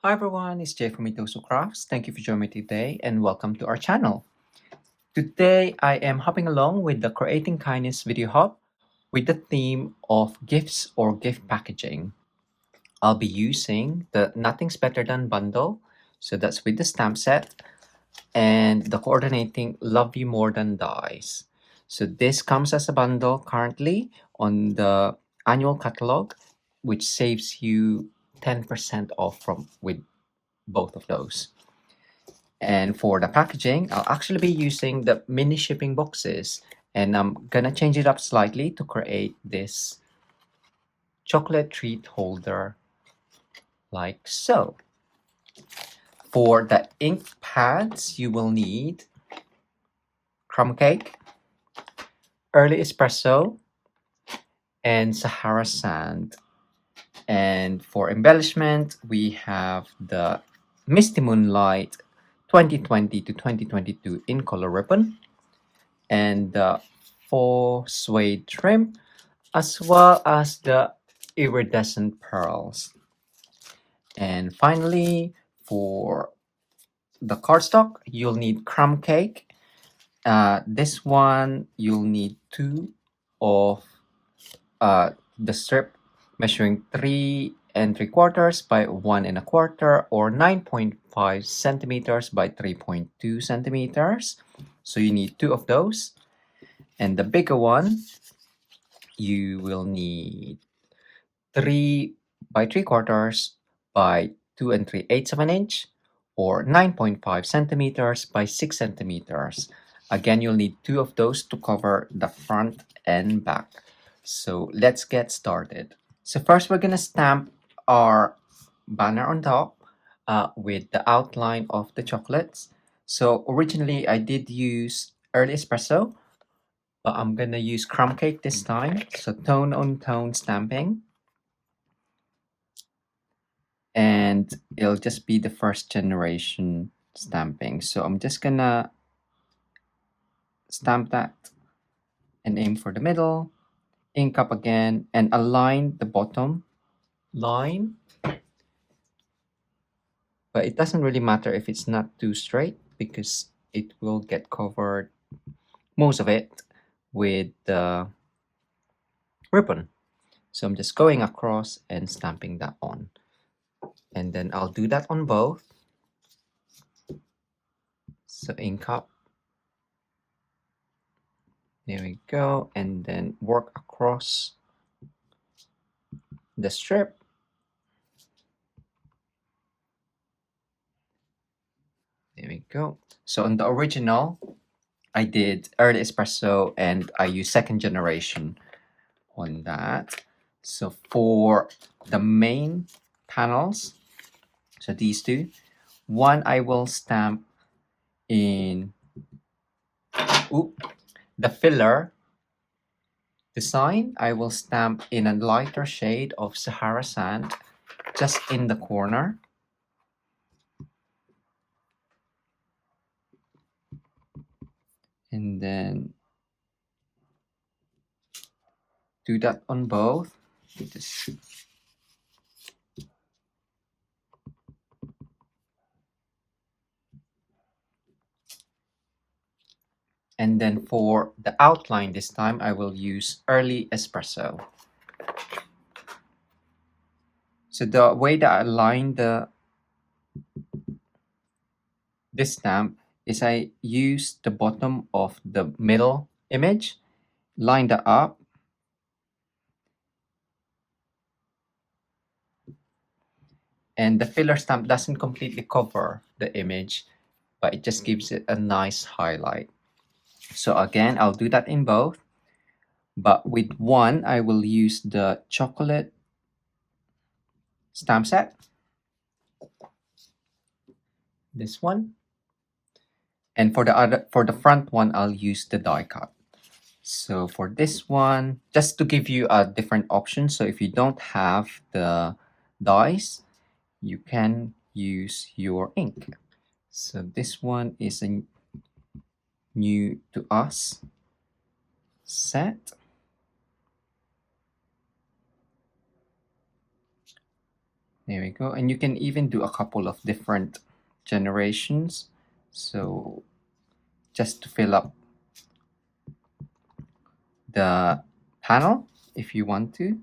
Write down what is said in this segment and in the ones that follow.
Hi everyone, it's Jay from Mitosu Crafts. Thank you for joining me today and welcome to our channel. Today I am hopping along with the Creating Kindness video hub with the theme of gifts or gift packaging. I'll be using the Nothing's Better Than bundle, so that's with the stamp set, and the coordinating Love You More Than Dies. So this comes as a bundle currently on the annual catalog, which saves you 10% off from with both of those. And for the packaging, I'll actually be using the mini shipping boxes, and I'm gonna change it up slightly to create this chocolate treat holder like so. For the ink pads, you will need crumb cake, early espresso, and Sahara sand. And for embellishment, we have the Misty Moonlight 2020 to 2022 in color ribbon, and the faux suede trim, as well as the iridescent pearls. And finally, for the cardstock, you'll need crumb cake. This one, you'll need two of the strip measuring 3 3/4 by 1 1/4 or 9.5 centimeters by 3.2 centimeters. So you need two of those. And the bigger one, you will need 3 by 3/4 by 2 3/8 of an inch or 9.5 centimeters by 6 centimeters. Again, you'll need two of those to cover the front and back. So let's get started. So first we're gonna stamp our banner on top with the outline of the chocolates. So originally I did use early espresso, but I'm gonna use crumb cake this time. So tone on tone stamping. And it'll just be the first generation stamping. So I'm just gonna stamp that and aim for the middle, ink up again, and align the bottom line. But it doesn't really matter if it's not too straight because it will get covered, most of it, with the ribbon. So I'm just going across and stamping that on. And then I'll do that on both. So ink up. There we go. And then work across the strip. There we go. So on the original, I did early espresso and I used second generation on that. So for the main panels, so these two, one I will stamp in the filler design. I will stamp in a lighter shade of Sahara sand just in the corner. And then do that on both. And then for the outline this time, I will use early espresso. So the way that I line this stamp is I use the bottom of the middle image, line that up, and the filler stamp doesn't completely cover the image, but it just gives it a nice highlight. So again, I'll do that in both, but with one, I will use the chocolate stamp set, this one, and for the front one, I'll use the die cut. So for this one, just to give you a different option, so if you don't have the dies, you can use your ink. So this one is a new to us set. There we go. And you can even do a couple of different generations. So just to fill up the panel if you want to.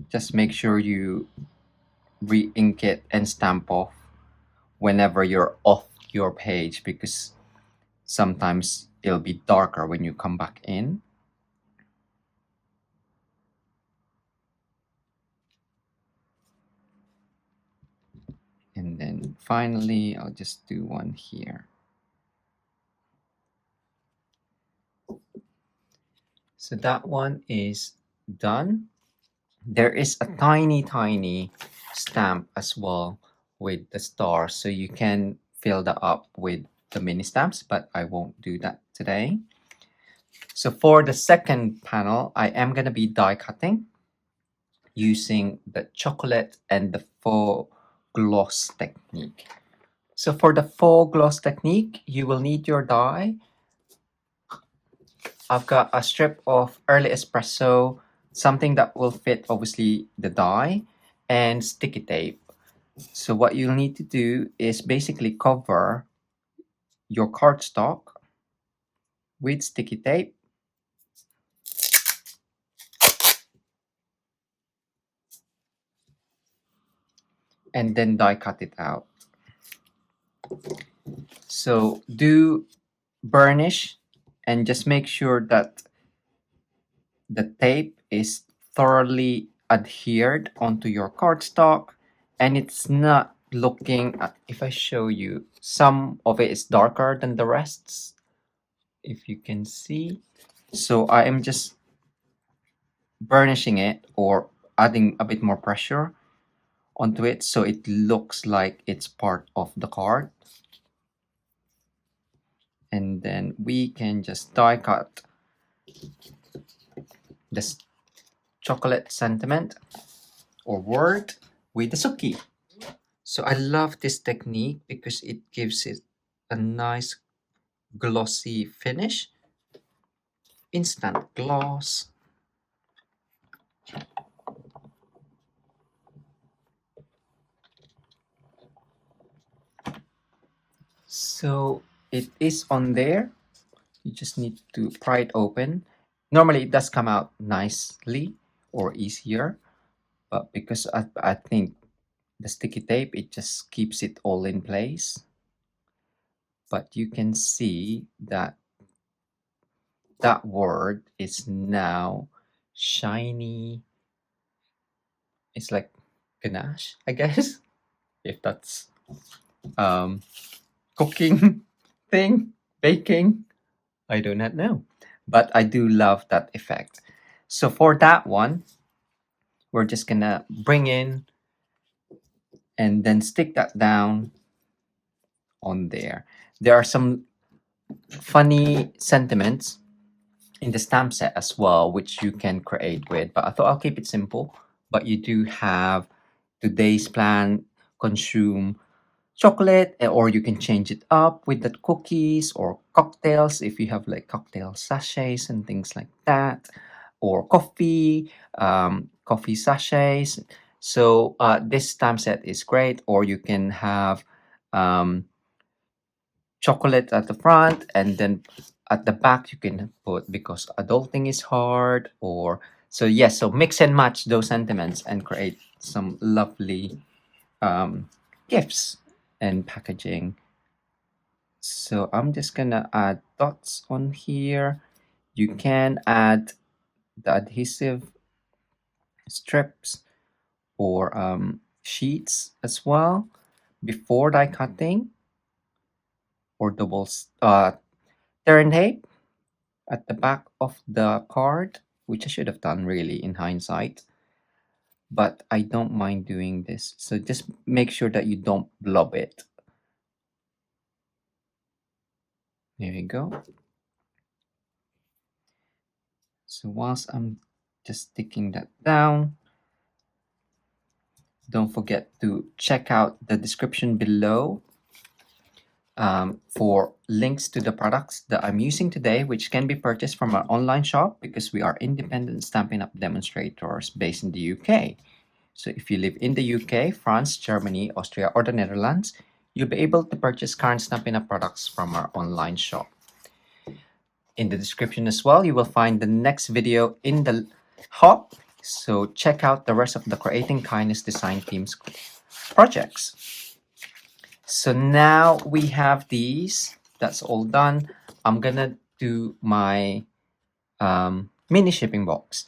Just make sure you re-ink it and stamp off whenever you're off your page, because sometimes it'll be darker when you come back in. And then finally, I'll just do one here. So that one is done. There is a tiny stamp as well with the stars, so you can fill that up with the mini stamps, but I won't do that today. So for the second panel, I am going to be die cutting using the chocolate and the faux gloss technique. So for the faux gloss technique, you will need your die. I've got a strip of early espresso, something that will fit obviously the die, and sticky tape. So what you'll need to do is basically cover your cardstock with sticky tape, and then die cut it out. So do burnish and just make sure that the tape is thoroughly adhered onto your cardstock and it's not looking, if I show you, some of it is darker than the rest, if you can see. So I am just burnishing it or adding a bit more pressure onto it so it looks like it's part of the card. And then we can just die cut this chocolate sentiment or word with the Suki. So I love this technique because it gives it a nice glossy finish. Instant gloss. So it is on there. You just need to pry it open. Normally it does come out nicely or easier, but because I think the sticky tape, it just keeps it all in place. But you can see that that word is now shiny. It's like ganache, I guess, if that's cooking thing, baking. I do not know, but I do love that effect. So for that one, we're just gonna bring in and then stick that down on there. There are some funny sentiments in the stamp set as well, which you can create with, but I thought I'll keep it simple. But you do have today's plan, consume chocolate, or you can change it up with the cookies or cocktails if you have like cocktail sachets and things like that, or coffee sachets. So this stamp set is great. Or you can have chocolate at the front, and then at the back you can put because adulting is hard. Or so yes, so mix and match those sentiments and create some lovely gifts and packaging. So I'm just gonna add dots on here. You can add the adhesive strips or sheets as well before die cutting, or turn tape at the back of the card, which I should have done really in hindsight, but I don't mind doing this. So just make sure that you don't blob it. There you go. So whilst I'm just sticking that down, don't forget to check out the description below for links to the products that I'm using today, which can be purchased from our online shop because we are independent Stampin' Up! Demonstrators based in the UK. So if you live in the UK, France, Germany, Austria, or the Netherlands, you'll be able to purchase current Stampin' Up! Products from our online shop. In the description as well, you will find the next video in the hub. So check out the rest of the Creating Kindness design themes projects. So now we have these. That's all done. I'm gonna do my mini shipping box.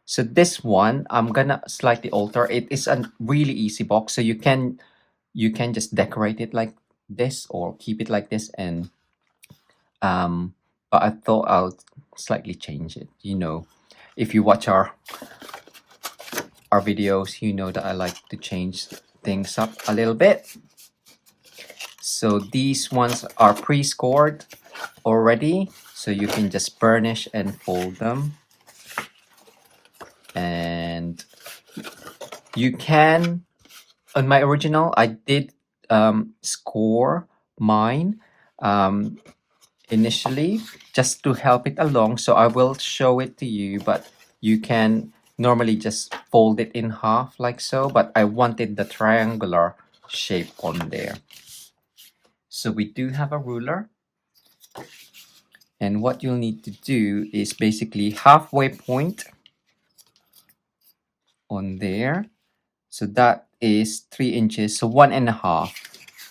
So this one, I'm gonna slightly alter. It is a really easy box, so you can just decorate it like this or keep it like this. And but I thought I'll slightly change it. You know, if you watch our videos, you know that I like to change things up a little bit. So these ones are pre-scored already, so you can just burnish and fold them. And you can, on my original, I did score mine initially just to help it along, so I will show it to you, but you can normally just fold it in half like so, but I wanted the triangular shape on there. So we do have a ruler, and what you'll need to do is basically halfway point on there. So that is 3 inches, so 1.5,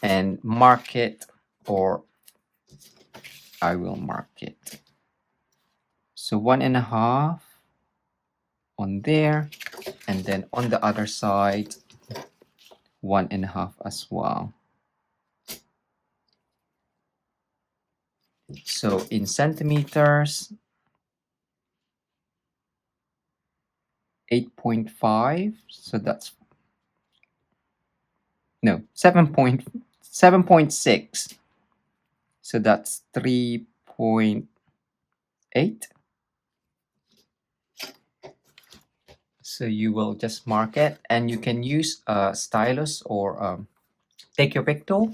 and mark it, or I will mark it. So 1.5 on there, and then on the other side 1.5 as well. So in centimeters, 8.5, so that's no 7.6, so that's 3.8. So you will just mark it, and you can use a stylus or take your pick tool,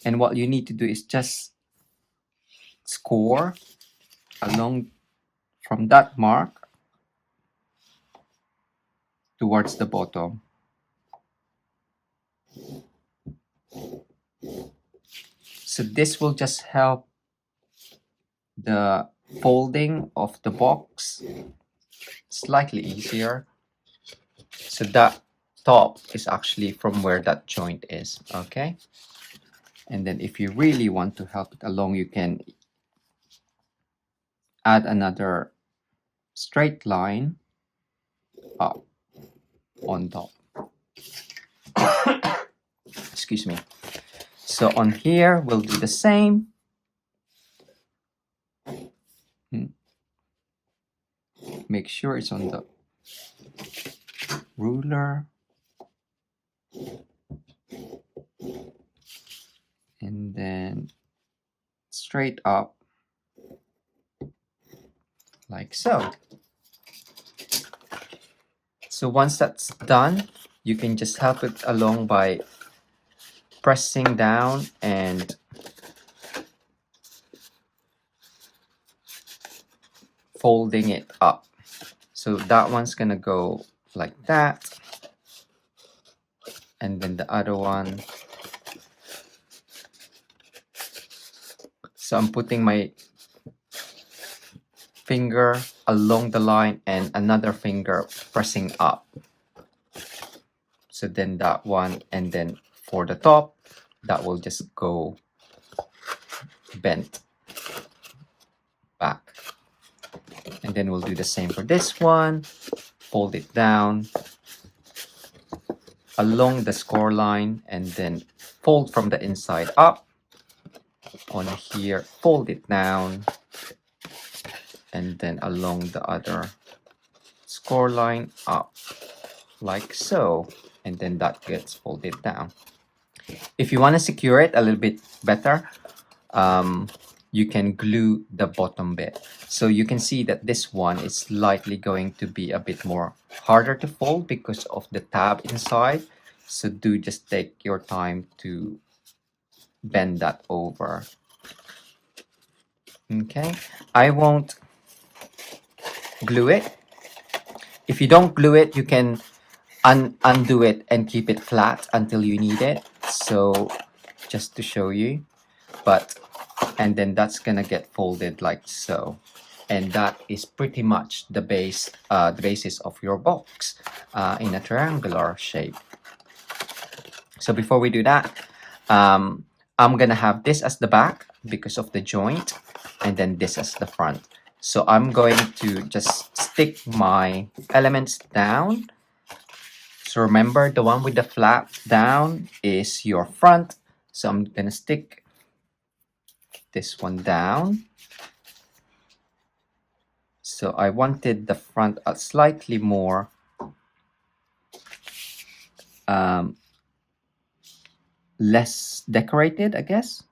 and what you need to do is just score along from that mark towards the bottom. So this will just help the folding of the box slightly easier. So that top is actually from where that joint is, okay? And then if you really want to help it along, you can add another straight line up on top. Excuse me. So on here, we'll do the same. Make sure it's on the ruler. And then straight up like so. So once that's done, you can just help it along by pressing down and folding it up. So that one's gonna go like that, and then the other one. So I'm putting my finger along the line and another finger pressing up. So then that one, and then for the top, that will just go bent back. And then we'll do the same for this one. Fold it down along the score line, and then fold from the inside up. On here, fold it down, and then along the other score line up like so, and then that gets folded down. If you want to secure it a little bit better, you can glue the bottom bit. So you can see that this one is slightly going to be a bit more harder to fold because of the tab inside. So do just take your time to bend that over. Okay, I won't glue it. If you don't glue it, you can undo it and keep it flat until you need it. So just to show you, and then that's gonna get folded like so, and that is pretty much the basis of your box in a triangular shape. So before we do that, I'm gonna have this as the back because of the joint, and then this as the front. So I'm going to just stick my elements down. So remember, the one with the flap down is your front. So I'm gonna stick this one down. So I wanted the front slightly more less decorated, I guess.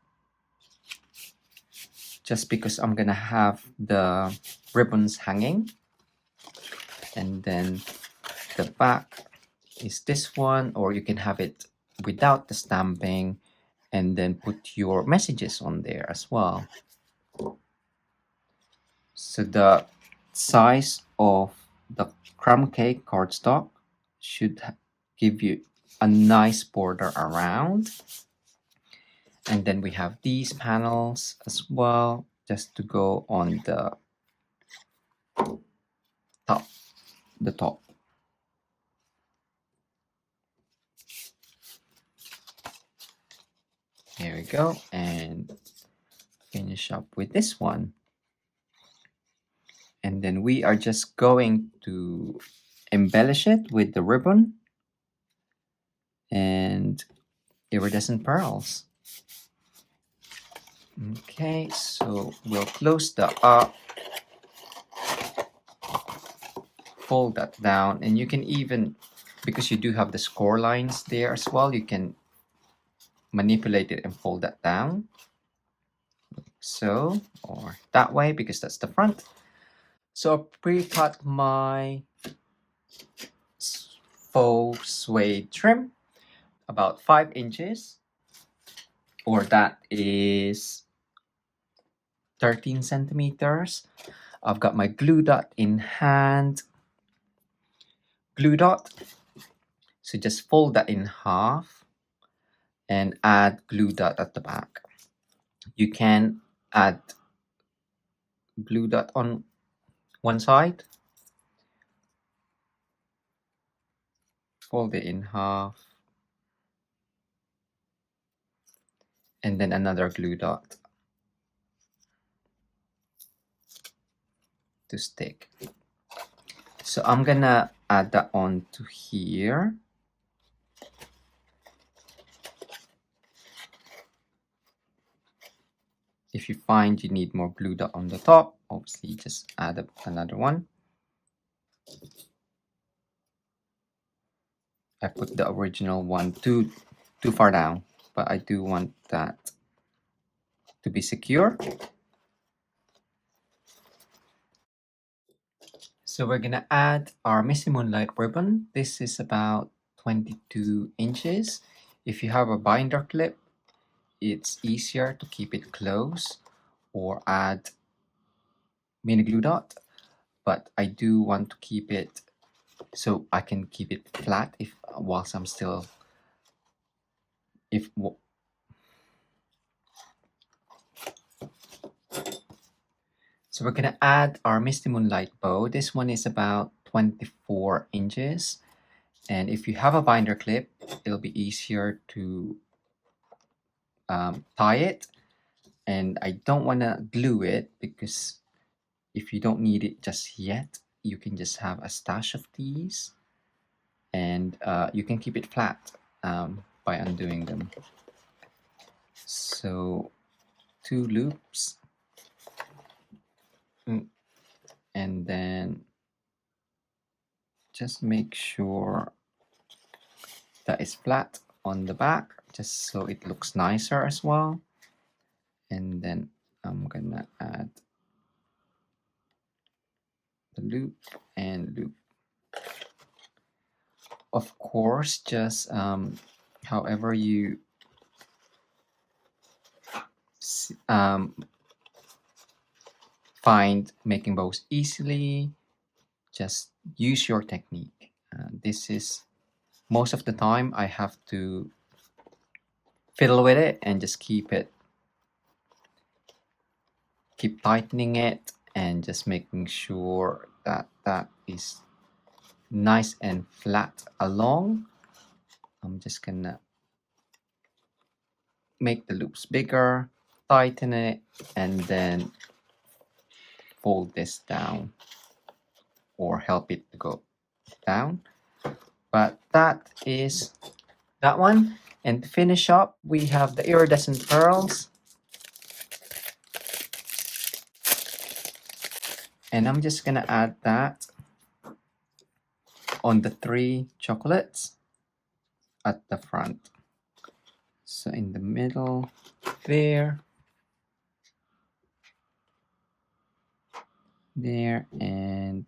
Just because I'm gonna have the ribbons hanging. And then the back is this one, or you can have it without the stamping and then put your messages on there as well. So the size of the crumb cake cardstock should give you a nice border around. And then we have these panels as well, just to go on the top. There we go, and finish up with this one. And then we are just going to embellish it with the ribbon and iridescent pearls. Okay, so we'll close the up, fold that down, and you can even, because you do have the score lines there as well, you can manipulate it and fold that down. So, or that way, because that's the front. So I pre-cut my faux suede trim about 5 inches, or that is 13 centimeters. I've got my glue dot in hand. Glue dot. So just fold that in half and add glue dot at the back. You can add glue dot on one side, fold it in half, and then another glue dot to stick. So I'm gonna add that on to here. If you find you need more glue dot on the top, obviously just add another one. I put the original one too far down, but I do want that to be secure. So we're gonna add our Misty Moonlight ribbon. This is about 22 inches. If you have a binder clip, it's easier to keep it close or add mini glue dot, but I do want to keep it so I can keep it flat whilst I'm still So we're gonna add our Misty Moonlight bow. This one is about 24 inches, and if you have a binder clip, it'll be easier to tie it. And I don't want to glue it, because if you don't need it just yet, you can just have a stash of these, and you can keep it flat by undoing them. So 2 loops, and then just make sure that is flat on the back, just so it looks nicer as well. And then I'm gonna add the loop and loop. Of course, just however you find making bows easily, just use your technique. This is most of the time I have to fiddle with it and just keep tightening it and just making sure that that is nice and flat along. I'm just gonna make the loops bigger, tighten it, and then fold this down or help it to go down. But that is that one. And to finish up, we have the iridescent pearls. And I'm just gonna add that on the 3 chocolates at the front. So in the middle there, there, and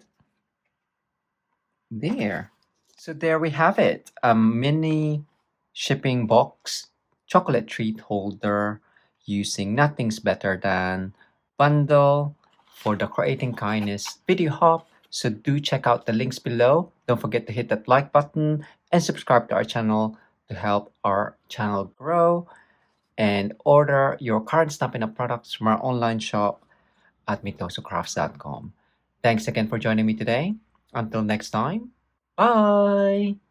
there. So there we have it, a mini shipping box chocolate treat holder using Nothing's Better Than bundle for the Creating Kindness video hop. So do check out the links below. Don't forget to hit that like button and subscribe to our channel to help our channel grow, and order your current Stampin' Up products from our online shop at mitosocrafts.com. Thanks again for joining me today. Until next time, bye!